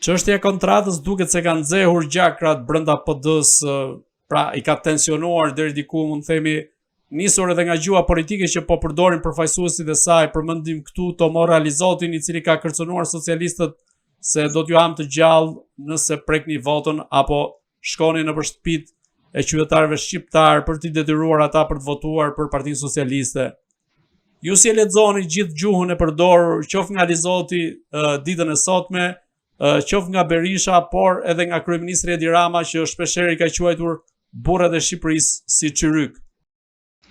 Çështja e kontratës duket se ka nxehur gjakrat brenda PD-s, pra i ka tensionuar deri diku, mund të themi, nisur edhe nga gjua politike që po përdorin përfaqësuesit e saj. Përmendim këtu Tomo Realizotin, i cili ka kërcënuar socialistët se do t'ju ham të gjallë nëse prekni votën apo shkoni nëpër shtëpitë e qytetarëve shqiptar për t'i detyruar ata për të votuar për Partinë Socialiste. Ju si e lexoni gjithë gjuhën e përdorur, qoftë nga Alizoti ditën e sotme, qoftë nga Berisha, por edhe nga kryeministri Edi Rama, që shpeshherë i ka quajtur burrat e Shqipërisë si çyryk.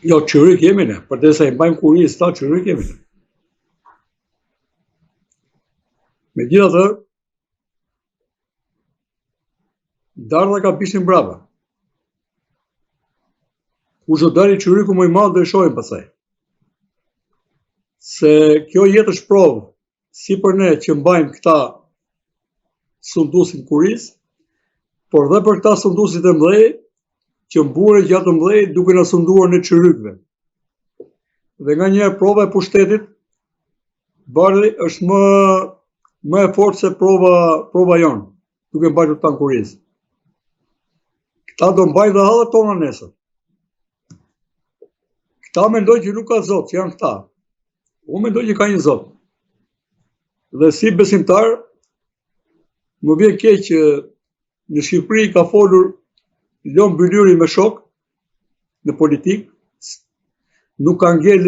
Jo, çyryk jemi ne, përderisa i mbajmë kurisë ta, çyryk jemi ne. Megjithatë, dardha ka bishtin brava. Kush do dalë çyryku më i madh do e shohim pastaj. Se kjo jetë është provë, si për ne që mbajmë këta sundusin kuris, por dhe për këta sundusit e mdhej, që mburen gjatë mdhej duke na sunduar në çyrykëve. Dhe nga njerë prova e pushtetit, bardhi është më e fortë se prova jonë, duke mbajtur ta në kuris. Këta do mbajnë dhe hallet tona nesër. Këta mendojnë që nuk ka Zot, që janë këta. Unë mendoj që ka një Zot. Dhe si besimtar, më vjen keq që në Shqipëri ka folur Lon Bylyri me shok në politikë, nuk ka ngel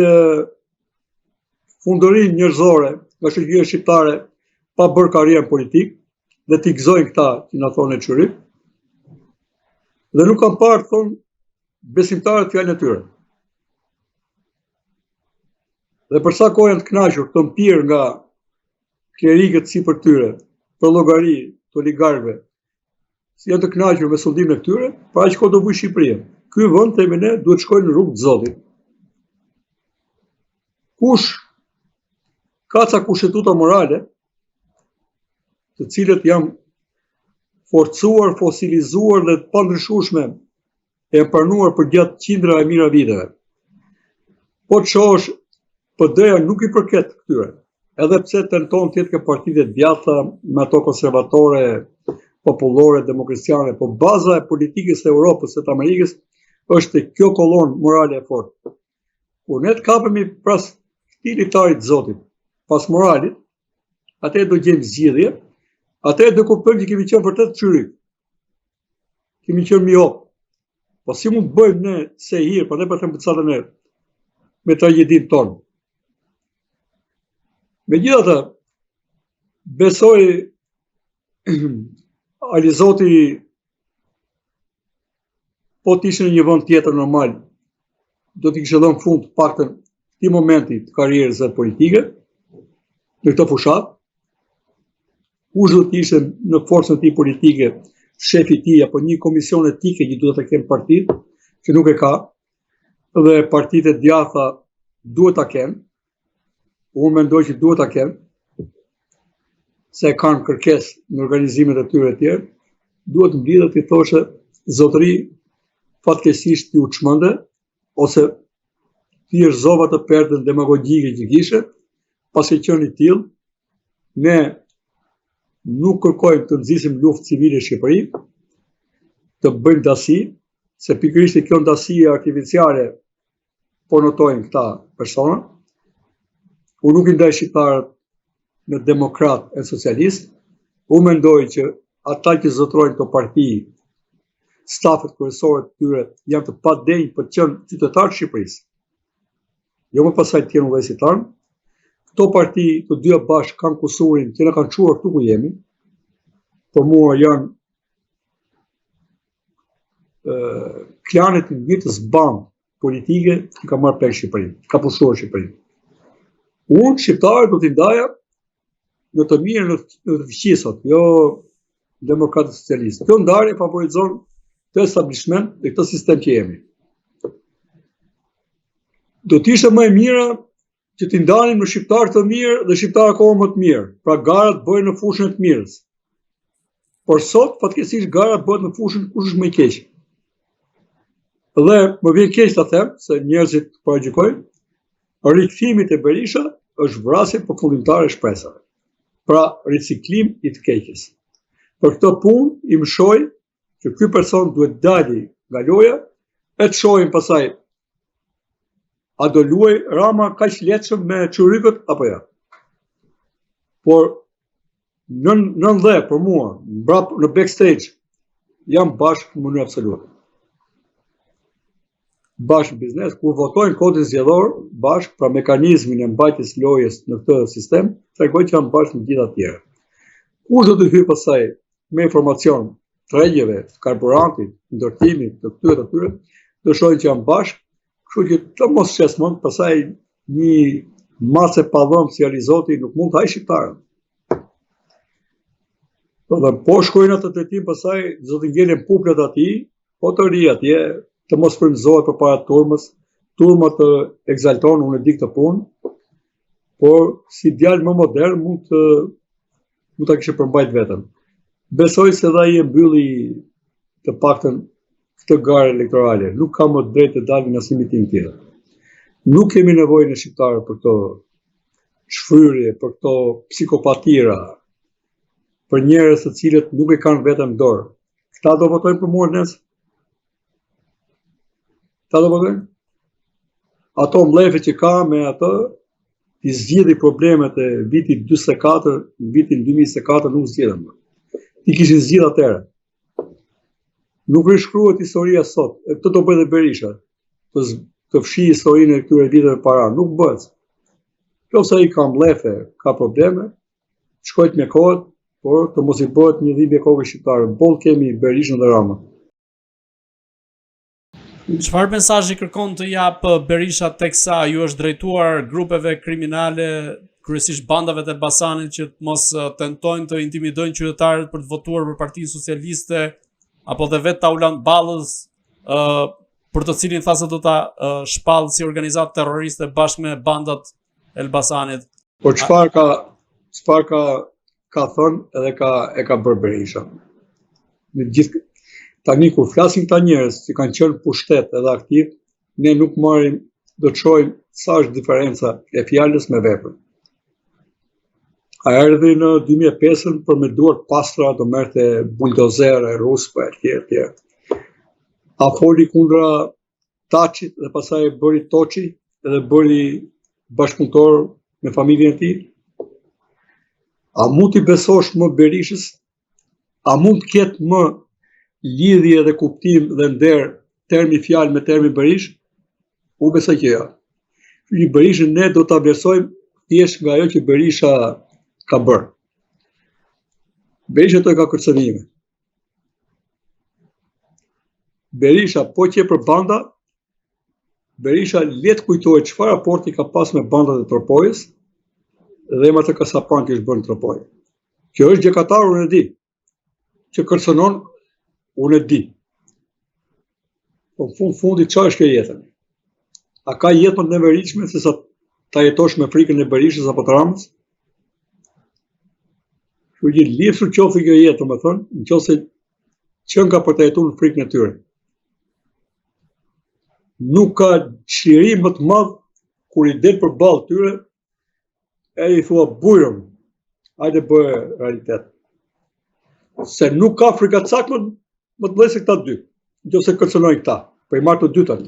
fundërin njerëzore nga shoqëria shqiptare pa bërë karrierë politikë dhe t'i gëzojnë këta që na thonë çyryk. Dhe nuk kam parë thonë besimtarët fjalën e tyre. Dhe përsa kohë janë të kënaqur të mpirë nga klerikët si për tyre, për llogari të oligarkëve, si janë të kënaqur me sundimin e këtyre, pra aq kohë do vujë Shqipëria. Ky vend themi ne duhet shkojë në rrugë të Zotit. Kush ka ca kushtetuta morale, të cilët janë forcuar, fosilizuar dhe të pandryshueshme e pranuar për gjatë qindra e mira viteve. Po të shohësh PD-ja nuk i përket këtyre, edhe pse tenton të jetë ke partitë e djatha, me ato konservatore, popullore, demokristjane, po baza e politikës e Europës e të Amerikës është kjo kolonë morale e fortë. Kur ne të kapemi pras këtij litarit Zotit, pas moralit, atëherë do gjejmë zgjidhje, atëherë do kuptojmë që kemi qenë vërtet çyryk. Kemi qenë miop. Po si mund të bëjmë ne se hir, po ne po them përcatën e me tragjedin tonë. Megjithatë, besoj Alizoti po të ishte në një vend tjetër normal, do t'i kishte dhënë fund paktën këtij momenti të karrierës së politike, në këtë fushat. Kush do të ishte në forcën e tij politike, shefi i tij apo një komision etike që duhet të kenë partitë, që nuk e ka, dhe partitë e djatha duhet ta kenë. Unë mendoj që duhet ta kenë, se kanë kërkesë në organizimet e tyre të tjerë, duhet të mblidhet i thoshe zotëri fatkeqësisht ju çmende, ose ti zova të perdën demagogjike që kishe, pasi qenë i tillë, ne nuk kërkojmë të nxisim luftë civile në Shqipëri, të bëjmë dasi, se pikërisht kjo ndasi artificiale po notojnë këta persona. Unë nuk i ndaj shqiptarët në demokrat e socialist. Unë mendoj që ata që zotrojnë këto parti, stafet kryesore të tyre janë të padenjë për të qenë qytetarë të Shqipërisë. Jo më pasaj të jenë udhëheqësit tanë. Këto parti të dyja bashkë kanë kusurin që na kanë çuar këtu ku jemi. Por mua janë klanet në një të zbanë politike që ka marrë peng Shqipërinë, ka pushuar Shqipërinë. Unë shqiptarë do t'i ndaja në të mirë në të fëqisot, jo demokratë socialistë. Kjo ndarje favorizon të establishment dhe këtë sistem që jemi. Do t'ishte më e mira që t'i ndanim në shqiptarë të mirë dhe shqiptarë akoma më të mirë, pra garat bëjnë në fushën e të mirës. Por sot, fatkeqësisht garat bëhet në fushën kush është më i keq. Dhe më vjen keq ta them, se njerëzit paragjykojnë, rikthimi te Berisha është vrasje përfundimtare e shpresave. Pra, riciklim i të keqes. Për këtë punë i mësoj që ky person duhet dali nga loja, e të shohim pasaj a do luaj Rama kaq lehtëshëm me çurrykët apo ja. Por në dhe për mua, mbrap në backstage, jam bashkë në mënyrë absolute. Bashkë në biznes, kur votojnë kodin zgjedhor, bashkë pra mekanizmin e mbajtjes lojës në këtë sistem, tregoj që jam bashkë në gjitha tjera. Kush do të hyjë pasaj me informacion tregjeve, karburantit, ndërtimit, të këtyre, do shohin që jam bashkë, kështu që të mos çesmon, pasaj një masë e pavëm si Arizoti nuk mund të hajë shqiptarën. Po shkojnë atë të tim, pasaj do të ngelen puplet ati, po të ri atje, të mos frymëzohet përpara turmës, turma të egzalton, unë e di këtë punë, por si djalë më modern mund ta kishte përmbajt veten. Besoj se dhe ai e mbylli të paktën këtë garë elektorale, nuk ka më drejtë të dalë në asnjë miting tjetër. Nuk kemi nevojë në shqiptarë për këto shfryrje, për këto psikopatira, për njerëz të cilët nuk e kanë veten në dorë. Këta do votojnë për mua nesër? Këta do votojnë? Ato mblefe që ka me atë, i zgjidhi problemet e vitit 44, vitin 2024 nuk zgjidhen më. I kishin zgjidhur atëherë. Nuk rishkruhet historia sot. E këtë do bëjë dhe Berisha. Të fshi historinë e këtyre viteve para. Nuk bëhet. Nëse ai ka mblefe, ka probleme, shkojt me kohët, por të mos i bëhet një dhimbje koke shqiptare. Boll kemi Berishën dhe Ramën. Çfarë mesazhi kërkon të jap Berisha teksa ju është drejtuar grupeve kriminale, kryesisht bandave të Elbasanit, që mos tentojnë të intimidojnë qytetarët për të votuar për Partinë Socialiste, apo dhe vetë Taulant Ballës, për të cilin tha se do ta shpallë si organizatë terroriste bashkë me bandat Elbasanit. Por çfarë ka thënë edhe e ka bërë Berisha. Në gjithë tani kur flasin këta njerëz që kanë qenë pushtet edhe aktiv, ne nuk marrim, do të shohim sa është diferenca e fjalës me veprën. A erdhi në 2005 për me duar pastra, do merrte buldozere, ruspa, etj. A foli kundra Taçit dhe pastaj bëri Toçi edhe bëri bashkëpunëtor me familjen e tij? A mund t'i besosh më Berishës? A mund të ketë më lidhje dhe kuptim dhe nder termi fjalë me termi Berish? Unë besoj që ja. Një Berishën ne do ta vlerësojmë thjesht nga ajo që Berisha ka bërë. Berisha të ka kërcënime. Berisha po që për banda, Berisha let kujtohet çfarë raporti ka pas me bandat e Tropojës dhe emrat e kasapan që është bërë në Tropojë. Që është gjekatar, unë e di. Që kërcënon, unë e di. Po në fundi çfarë është kjo jetën? A ka jetë më të neveritshme se sa ta jetosh me frikën e Berishës apo të Ramës? Kështu që lifsur qoftë kjo jetë, domethënë, nëse qen ka për të jetuar në frikën e tyre. Nuk ka çliri më të madh kur i del përballë tyre e i thua bujrëm, hajde bëhe realitet. Se nuk ka frikacak më të bëjë se këta dy, nëse kërcënojnë këta, po i marrë të dytën.